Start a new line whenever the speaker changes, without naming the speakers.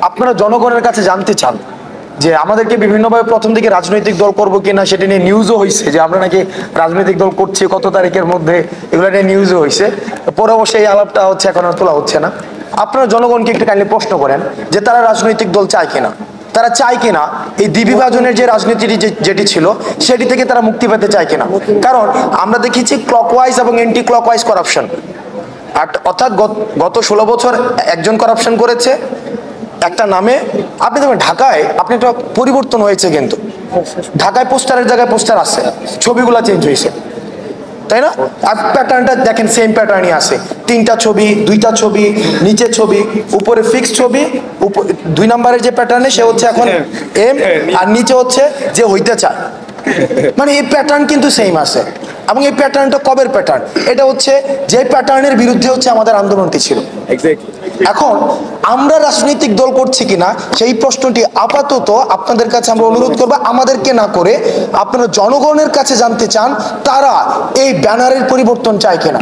আপনারা জনগণের কাছে জানতে চান যে আমাদেরকে বিভিন্নভাবে প্রথম দিকে রাজনৈতিক দল করবো কিনা সেটা নিয়ে নিউজও হয়েছে যে আমরা নাকি রাজনৈতিক দল করছি কত তারিখের মধ্যে, এগুলো নিয়ে নিউজও হয়েছে। পরে অবশ্যই এই আলাপটা হচ্ছে এখন আর তোলা হচ্ছে না। আপনারা জনগণকে একটু কাইন্ডলি প্রশ্ন করেন যে তারা রাজনৈতিক দল চায় কিনা, তারা চায় কিনা এই দ্বিবিভাজনের যে রাজনীতি যেটি ছিল সেটি থেকে তারা মুক্তি পেতে চায় কিনা। কারণ আমরা দেখেছি ক্লকওয়াইজ এবং এন্টি ক্লকওয়াইজ করাপশন, অর্থাৎ গত 16 বছর একজন করাপশন করেছে একটা নামে। আপনি দেখবেন ঢাকায় আপনি একটা পরিবর্তন হয়েছে, কিন্তু ঢাকায় পোস্টারের জায়গায় পোস্টার আছে, ছবিগুলা চেঞ্জ হয়েছে, তাই না? আর প্যাটার্নটা দেখেন সেম প্যাটার্নই আছে, 3টা ছবি 2টা ছবি, নিচে ছবি, উপরে ফিক্স ছবি। 2 নম্বরের যে প্যাটার্নে সে হচ্ছে এখন এম, আর নিচে হচ্ছে যে হইতে চায়। মানে এই প্যাটার্ন কিন্তু সেম আছে, এবং এই প্যাটার্নটা কবের প্যাটার্ন? এটা হচ্ছে যে প্যাটার্নের বিরুদ্ধে হচ্ছে আমাদের আন্দোলনটি ছিল। এখন আমরা রাজনৈতিক দল করছি কিনা সেই প্রশ্নটি আপাতত আপনাদের কাছে আমরা অনুরোধ করবো, আমাদেরকে না করে আপনারা জনগণের কাছে জানতে চান তারা এই ব্যানারের পরিবর্তন চায় কিনা।